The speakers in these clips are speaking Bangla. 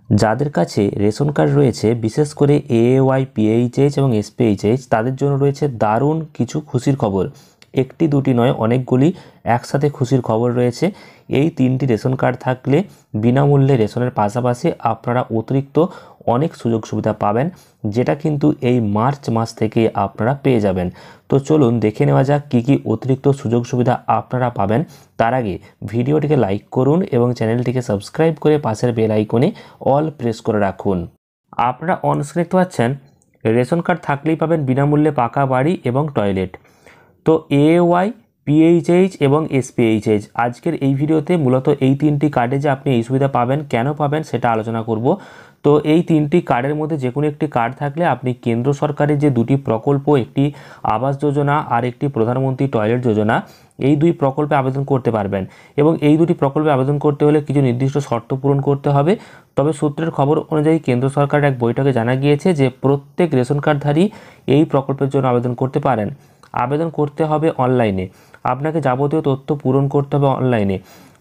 যাদের কাছে রেশন কার্ড রয়েছে, বিশেষ করে এএওয়াই, পিএইচএইচ এবং এসপিএইচএইচ, তাদের জন্য রয়েছে দারুণ কিছু খুশির খবর। একটি দুটি নয়, অনেকগুলি একসাথে খুশির খবর রয়েছে। এই 3টি রেশন কার্ড থাকলে বিনামূল্যে রেশনের পাশাপাশি আপনারা অতিরিক্ত অনেক সুযোগ সুবিধা পাবেন, যেটা কিন্তু এই মার্চ মাস থেকে আপনারা পেয়ে যাবেন। তো চলুন দেখে নেওয়া যাক কী কী অতিরিক্ত সুযোগ সুবিধা আপনারা পাবেন। তার আগে ভিডিওটিকে লাইক করুন এবং চ্যানেলটিকে সাবস্ক্রাইব করে পাশের বেল আইকনে অল প্রেস করে রাখুন। আপনারা অন স্ক্রিনে দেখতে পাচ্ছেন, রেশন কার্ড থাকলেই পাবেন বিনামূল্যে পাকা বাড়ি এবং টয়লেট। তো এওয়াই, পিএইচএইচ এবং এসপিএইচএইচ, আজকের এই ভিডিওতে মূলত এই 3টি কার্ডে যে আপনি এই সুবিধা পাবেন, কেন পাবেন সেটা আলোচনা করব। তো এই 3টি কার্ডের মধ্যে যে কোনো একটি কার্ড থাকলে আপনি কেন্দ্র সরকারের যে 2টি প্রকল্প, একটি আবাস যোজনা আর একটি প্রধানমন্ত্রী টয়লেট যোজনা, এই 2 প্রকল্পে আবেদন করতে পারবেন। এবং এই 2টি প্রকল্পে আবেদন করতে হলে কিছু নির্দিষ্ট শর্ত পূরণ করতে হবে। তবে সূত্রের খবর অনুযায়ী কেন্দ্র সরকারের এক বৈঠকে জানা গিয়েছে যে প্রত্যেক রেশন কার্ডধারী এই প্রকল্পের জন্য আবেদন করতে পারেন। আবেদন করতে হবে অনলাইনে, আপনাকে যাবতীয় তথ্য পূরণ করতে হবে অনলাইনে।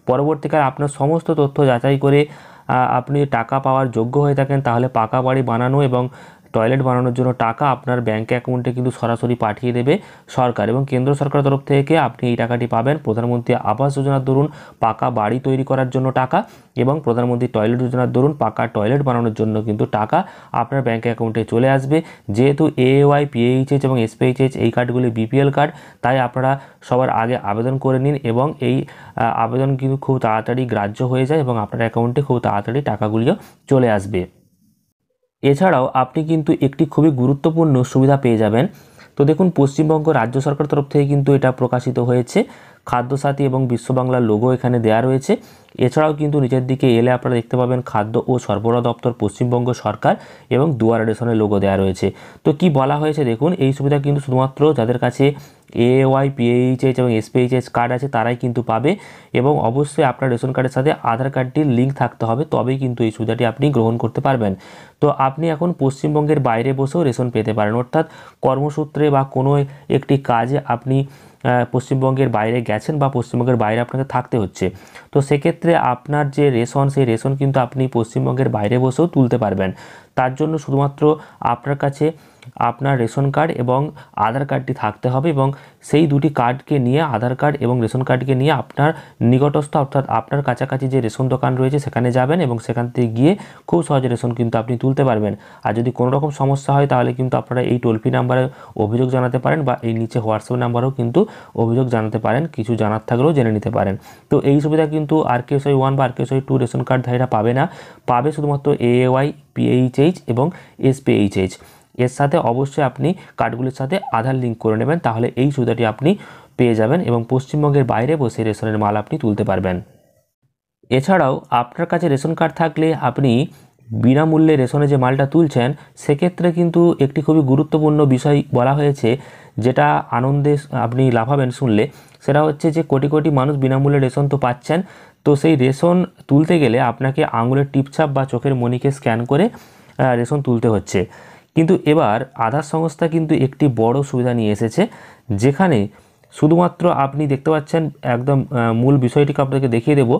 পরবর্তীকালে আপনার সমস্ত তথ্য যাচাই করে আপনি টাকা পাওয়ার যোগ্য হয়ে থাকেন, তাহলে পাকা বাড়ি বানানো এবং টয়লেট বানানোর জন্য টাকা আপনার ব্যাঙ্ক অ্যাকাউন্টে কিন্তু সরাসরি পাঠিয়ে দেবে সরকার। এবং কেন্দ্র সরকারের তরফ থেকে আপনি এই টাকাটি পাবেন প্রধানমন্ত্রী আবাস যোজনার দরুন পাকা বাড়ি তৈরি করার জন্য টাকা, এবং প্রধানমন্ত্রী টয়লেট যোজনার দরুন পাকা টয়লেট বানানোর জন্য কিন্তু টাকা আপনার ব্যাঙ্ক অ্যাকাউন্টে চলে আসবে। যেহেতু এওয়াই, পিএইচএইচ এবং এসপিএইচএইচ এই কার্ডগুলি বিপিএল কার্ড, তাই আপনারা সবার আগে আবেদন করে নিন এবং এই আবেদন কিন্তু খুব তাড়াতাড়ি গ্রাহ্য হয়ে যায় এবং আপনার অ্যাকাউন্টে খুব তাড়াতাড়ি টাকাগুলিও চলে আসবে। এছাড়াও আপনি কিন্তু একটি খুবই গুরুত্বপূর্ণ সুবিধা পেয়ে যাবেন। তো দেখুন, পশ্চিমবঙ্গ রাজ্য সরকার তরফ থেকে কিন্তু এটা প্রকাশিত হয়েছে। খাদ্যসাথী এবং বিশ্ব বাংলার লোগো এখানে দেওয়া রয়েছে। এছাড়াও কিন্তু নিচের দিকে এলে আপনারা দেখতে পাবেন খাদ্য ও সরবরাহ দপ্তর পশ্চিমবঙ্গ সরকার এবং দুয়ারে রেশনের লোগো দেওয়া রয়েছে। তো কি বলা হয়েছে দেখুন, এই সুবিধা কিন্তু শুধুমাত্র যাদের কাছে এওয়াই, পিএইচএইচ এবং এসপিএইচএইচ কার্ড আছে তারাই কিন্তু পাবে। এবং অবশ্যই আপনার রেশন কার্ডের সাথে আধার কার্ডটির লিঙ্ক থাকতে হবে, তবেই কিন্তু এই সুবিধাটি আপনি গ্রহণ করতে পারবেন। তো আপনি এখন পশ্চিমবঙ্গের বাইরে বসেও রেশন পেতে পারেন, অর্থাৎ কর্মসূত্রে বা কোনো একটি কাজে আপনি পশ্চিমবঙ্গের বাইরে গেছেন বা পশ্চিমবঙ্গের বাইরে আপনাকে থাকতে হচ্ছে। তো সেক্ষেত্রে আপনার যে রেশন, সেই রেশন কিন্তু আপনি পশ্চিমবঙ্গের বাইরে বসেও তুলতে পারবেন। তার জন্য শুধুমাত্র আপনার কাছে আপনার রেশন কার্ড এবং আধার কার্ডটি থাকতে হবে, এবং সেই 2টি কার্ডকে নিয়ে, আধার কার্ড এবং রেশন কার্ডকে নিয়ে আপনার নিকটস্থ অর্থাৎ আপনার কাছাকাছি যে রেশন দোকান রয়েছে সেখানে যাবেন এবং সেখান থেকে গিয়ে খুব সহজে রেশন কিন্তু আপনি তুলতে পারবেন। আর যদি কোনো রকম সমস্যা হয় তাহলে কিন্তু আপনারা এই টোল ফ্রি নাম্বারে অভিযোগ জানাতে পারেন, বা এই নিচে হোয়াটসঅ্যাপ নাম্বারেও কিন্তু অভিযোগ জানাতে পারেন, কিছু জানার থাকলেও জেনে নিতে পারেন। তো এই সুবিধা কিন্তু আরকেএসওয়াই 1 বা আরকেএসওয়াই 2 রেশন কার্ডধারীরা পাবে না, পাবে শুধুমাত্র এওয়াই, পিএইচএইচ এবং এসপিএইচএইচ। এর সাথে অবশ্যই আপনি কার্ডগুলির সাথে আধার লিঙ্ক করে নেবেন, তাহলে এই সুবিধাটি আপনি পেয়ে যাবেন এবং পশ্চিমবঙ্গের বাইরে বসে রেশনের মাল আপনি তুলতে পারবেন। এছাড়াও আপনার কাছে রেশন কার্ড থাকলে আপনি বিনামূল্যে রেশনে যে মালটা তুলছেন, সেক্ষেত্রে কিন্তু একটি খুবই গুরুত্বপূর্ণ বিষয় বলা হয়েছে, যেটা আনন্দে আপনি লাফাবেন শুনলে। সেটা হচ্ছে যে কোটি কোটি মানুষ বিনামূল্যে রেশন তো পাচ্ছেন, তো সেই রেশন তুলতে গেলে আপনাকে আঙুলের টিপছাপ বা চোখের মণিকে স্ক্যান করে রেশন তুলতে হচ্ছে। কিন্তু এবার আধার সংস্থা কিন্তু একটি বড় সুবিধা নিয়ে এসেছে, যেখানে শুধুমাত্র আপনি দেখতে পাচ্ছেন, একদম মূল বিষয়টিকে আপনাকে দেখিয়ে দেব।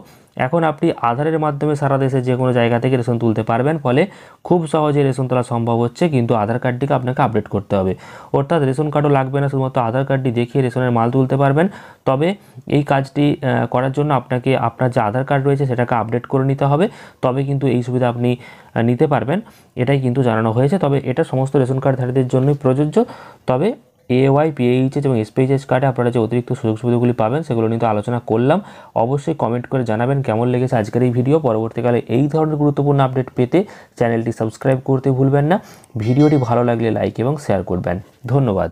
এখন আপনি আধারের মাধ্যমে সারা দেশে যে কোনো জায়গা থেকে রেশন তুলতে পারবেন, ফলে খুব সহজে রেশন তোলা সম্ভব হচ্ছে। কিন্তু আধার কার্ডটিকে আপনাকে আপডেট করতে হবে, অর্থাৎ রেশন কার্ডও লাগবে না, শুধুমাত্র আধার কার্ডটি দেখিয়ে রেশনের মাল তুলতে পারবেন। তবে এই কাজটি করার জন্য আপনাকে আপনার যে আধার কার্ড রয়েছে সেটাকে আপডেট করে নিতে হবে, তবে কিন্তু এই সুবিধা আপনি নিতে পারবেন, এটাই কিন্তু জানানো হয়েছে। তবে এটা সমস্ত রেশন কার্ডধারীদের জন্যই প্রযোজ্য। তবে এওয়াই, পিএইচএইচ এবং এসপিএইচএইচ কার্ডে আপনারা যে অতিরিক্ত সুযোগ সুবিধাগুলি পাবেন সেগুলো নিয়ে তো আলোচনা করলাম। অবশ্যই কমেন্ট করে জানাবেন কেমন লেগেছে আজকের এই ভিডিও। পরবর্তীকালে এই ধরনের গুরুত্বপূর্ণ আপডেট পেতে চ্যানেলটি সাবস্ক্রাইব করতে ভুলবেন না। ভিডিওটি ভালো লাগলে লাইক এবং শেয়ার করবেন। ধন্যবাদ।